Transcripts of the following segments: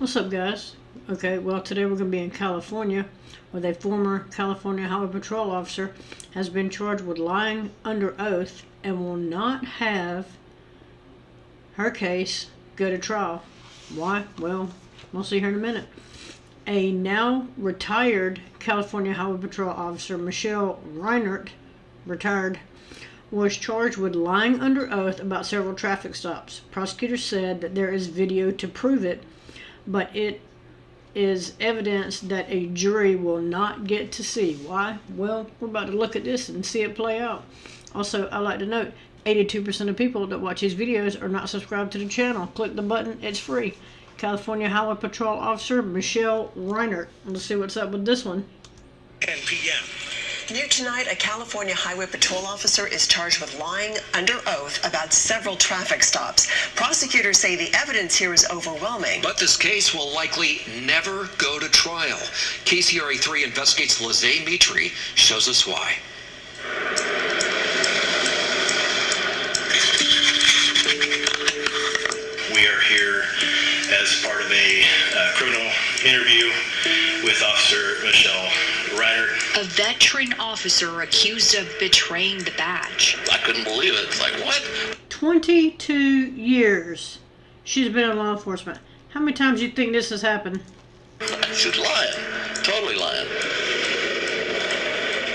What's up, guys? Okay, well, today we're going to be in California, where a former California Highway Patrol officer has been charged with lying under oath and will not have her case go to trial. Why? Well, we'll see here in a minute. A now retired California Highway Patrol officer, Michelle Reinert, retired, was charged with lying under oath about several traffic stops. Prosecutors said that there is video to prove it, but it is evidence that a jury will not get to see. Why? Well, we're about to look at this and see it play out. Also, I'd like to note, 82% of people that watch these videos are not subscribed to the channel. Click the button, it's free. California Highway Patrol Officer Michelle Reinert. Let's see what's up with this one. 10 p.m. New tonight, a California Highway Patrol officer is charged with lying under oath about several traffic stops. Prosecutors say the evidence here is overwhelming. But this case will likely never go to trial. KCRA 3 investigates Lizzie Mitri, shows us why. We are here as part of a criminal interview with Officer Michelle Reinert. A veteran officer accused of betraying the badge. I couldn't believe it. It's like, what? 22 years she's been in law enforcement. How many times do you think this has happened? She's lying. Totally lying.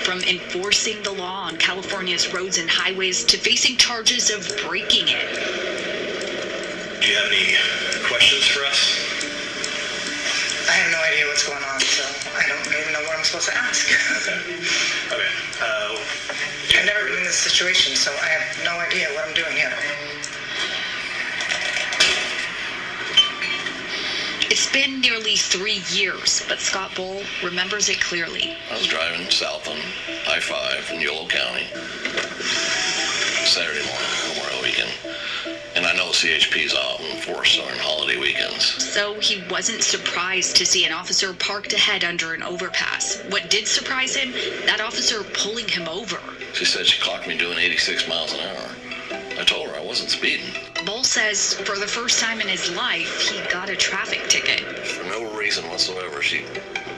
From enforcing the law on California's roads and highways to facing charges of breaking it. Do you have any questions for us? I have no idea what's going on, so I don't even know what I'm supposed to ask. Okay. I've never been in this situation, so I have no idea what I'm doing here. It's been nearly 3 years, but Scott Bull remembers it clearly. I was driving south on I-5 in Yolo County Saturday morning, Memorial weekend. And I know CHP's out in force during holiday weekends. So he wasn't surprised to see an officer parked ahead under an overpass. What did surprise him? That officer pulling him over. She said she clocked me doing 86 miles an hour. I told her I wasn't speeding. Bull says for the first time in his life, he got a traffic ticket. For no reason whatsoever, she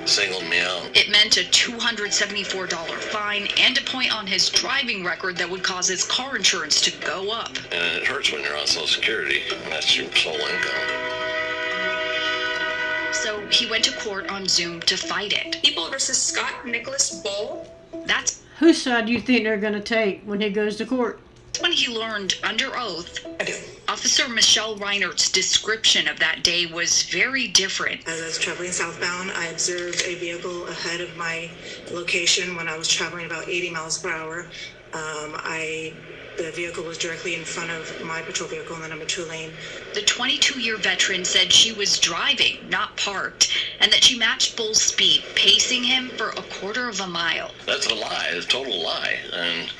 singled me out. It meant a $274 fine and a point on his driving record that would cause his car insurance to go up. And it hurts when you're on Social Security, and that's your sole income. So he went to court on Zoom to fight it. People versus Scott Nicholas Bull. That's Whose side do you think they're going to take when he goes to court? when he learned under oath. I do. Officer Michelle Reinert's description of that day was very different. As I was traveling southbound, I observed a vehicle ahead of my location when I was traveling about 80 miles per hour. The vehicle was directly in front of my patrol vehicle in the number 2 lane. The 22-year veteran said she was driving, not parked, and that she matched Bull's speed, pacing him for a quarter of a mile. That's a lie. It's a total lie. And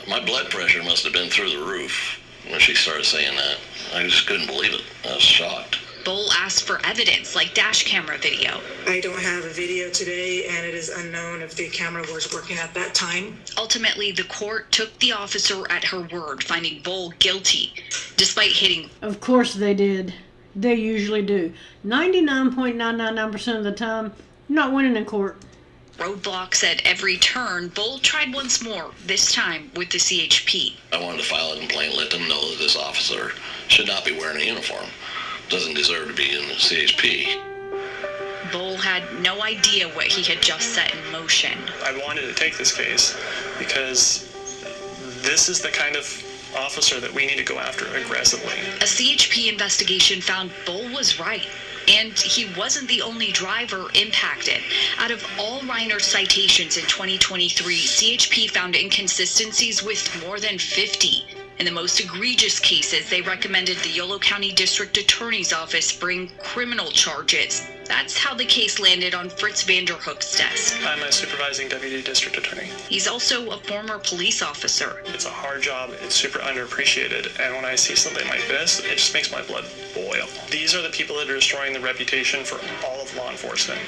my blood pressure must have been through the roof when she started saying that. I just couldn't believe it. I was shocked. Bull asked for evidence, like dash camera video. I don't have a video today, and it is unknown if the camera was working at that time. Ultimately, the court took the officer at her word, finding Bull guilty, despite hitting. Of course they did. They usually do. 99.999% of the time, you're not winning in court. Roadblocks at every turn. Bull tried once more, this time with the CHP. I wanted to file a complaint, let them know that this officer should not be wearing a uniform. Doesn't deserve to be in the CHP. Bull had no idea what he had just set in motion. I wanted to take this case because this is the kind of officer that we need to go after aggressively. A CHP investigation found Bull was right, and he wasn't the only driver impacted. Out of all Reinert's citations in 2023, CHP found inconsistencies with more than 50. In the most egregious cases, they recommended the Yolo County District Attorney's Office bring criminal charges. That's how the case landed on Fritz Vanderhoek's desk. I'm a supervising deputy district attorney. He's also a former police officer. It's a hard job. It's super underappreciated. And when I see something like this, it just makes my blood boil. These are the people that are destroying the reputation for all of law enforcement.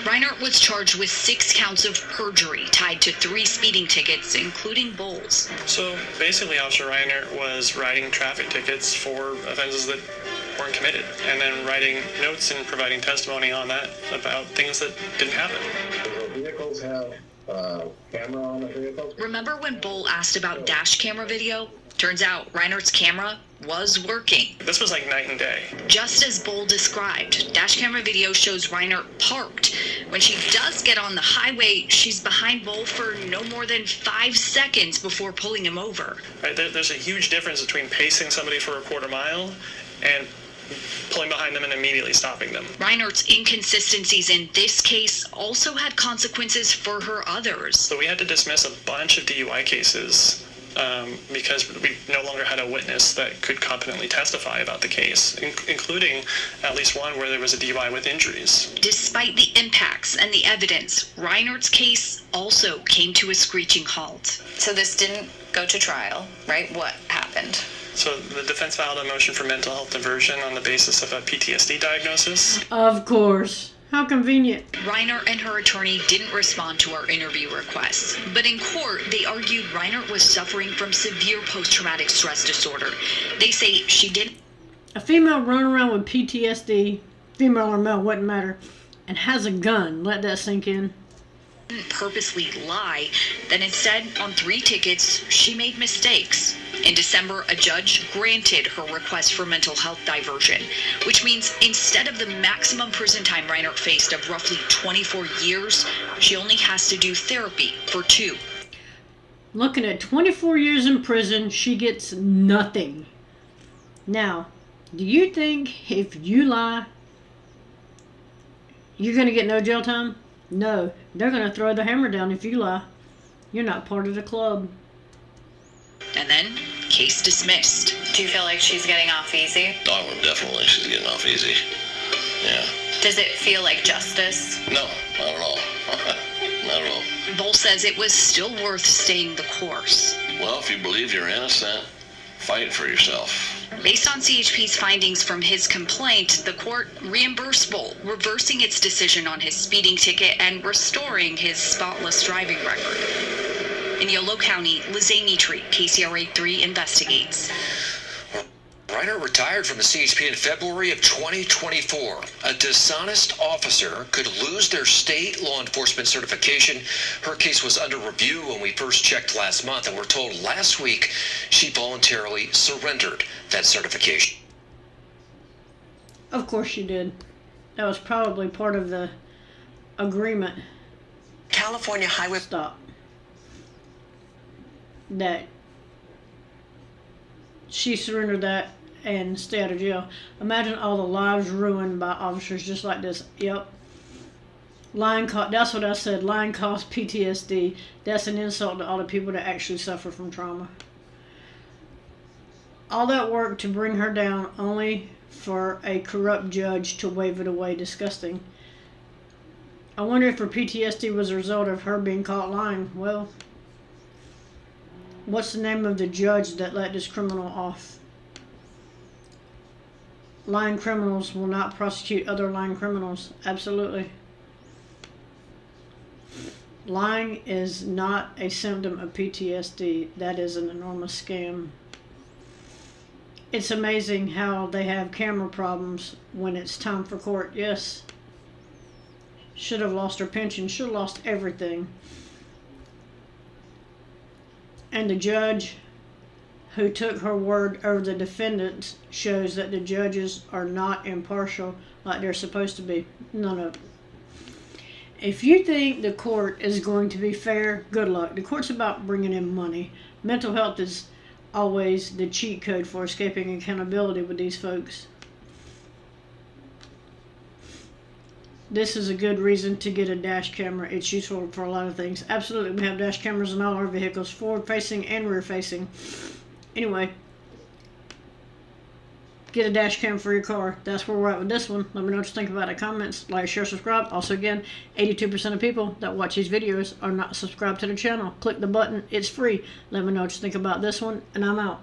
Reinert was charged with 6 counts of perjury tied to 3 speeding tickets, including Bull's. So basically, Officer Reinert was writing traffic tickets for offenses that weren't committed, and then writing notes and providing testimony on that about things that didn't happen. Do vehicles have camera on the vehicles? Remember when Bull asked about dash camera video? Turns out Reinert's camera was working. This was like night and day. Just as Bull described, dash camera video shows Reinert parked. When she does get on the highway, she's behind Bull for no more than 5 seconds before pulling him over. Right, there's a huge difference between pacing somebody for a quarter mile and pulling behind them and immediately stopping them. Reinert's inconsistencies in this case also had consequences for her others. So we had to dismiss a bunch of DUI cases because we no longer had a witness that could competently testify about the case, including at least one where there was a DUI with injuries. Despite the impacts and the evidence, Reinert's case also came to a screeching halt. So this didn't go to trial, right? What happened? So the defense filed a motion for mental health diversion on the basis of a PTSD diagnosis. Of course. How convenient. Reinert and her attorney didn't respond to our interview requests, but in court, they argued Reinert was suffering from severe post-traumatic stress disorder. They say she didn't. A female running around with PTSD, female or male, wouldn't matter, and has a gun. Let that sink in. Purposely lie, that instead, on 3 tickets, she made mistakes. In December, a judge granted her request for mental health diversion, which means instead of the maximum prison time Reinert faced of roughly 24 years, she only has to do therapy for 2. Looking at 24 years in prison, she gets nothing. Now, do you think if you lie, you're going to get no jail time? No, they're going to throw the hammer down if you lie. You're not part of the club. And then, case dismissed. Do you feel like she's getting off easy? Oh, definitely she's getting off easy. Yeah. Does it feel like justice? No, not at all. Not at all. Bull says it was still worth staying the course. Well, if you believe you're innocent, fight for yourself. Based on CHP's findings from his complaint, the court reimbursed Bull, reversing its decision on his speeding ticket and restoring his spotless driving record. In Yolo County, Lizzie Mitri, KCRA 3 investigates. Reinert retired from the CHP in February of 2024. A dishonest officer could lose their state law enforcement certification. Her case was under review when we first checked last month, and we're told last week she voluntarily surrendered that certification. Of course she did. That was probably part of the agreement. California Highway. Stop. That she surrendered that and stay out of jail. Imagine all the lives ruined by officers just like this. Yep. Lying that's what I said. Lying caused PTSD. That's an insult to all the people that actually suffer from trauma. All that work to bring her down only for a corrupt judge to wave it away. Disgusting. I wonder if her PTSD was a result of her being caught lying. Well, what's the name of the judge that let this criminal off? Lying criminals will not prosecute other lying criminals. Absolutely. Lying is not a symptom of PTSD. That is an enormous scam. It's amazing how they have camera problems when it's time for court. Yes. Should have lost her pension. Should have lost everything. And the judge who took her word over the defendants shows that the judges are not impartial like they're supposed to be. None of them. If you think the court is going to be fair, good luck. The court's about bringing in money. Mental health is always the cheat code for escaping accountability with these folks. This is a good reason to get a dash camera. It's useful for a lot of things. Absolutely, we have dash cameras in all our vehicles, forward-facing and rear-facing. Anyway, get a dash cam for your car. That's where we're at with this one. Let me know what you think about it. Comments, like, share, subscribe. Also, again, 82% of people that watch these videos are not subscribed to the channel. Click the button. It's free. Let me know what you think about this one, and I'm out.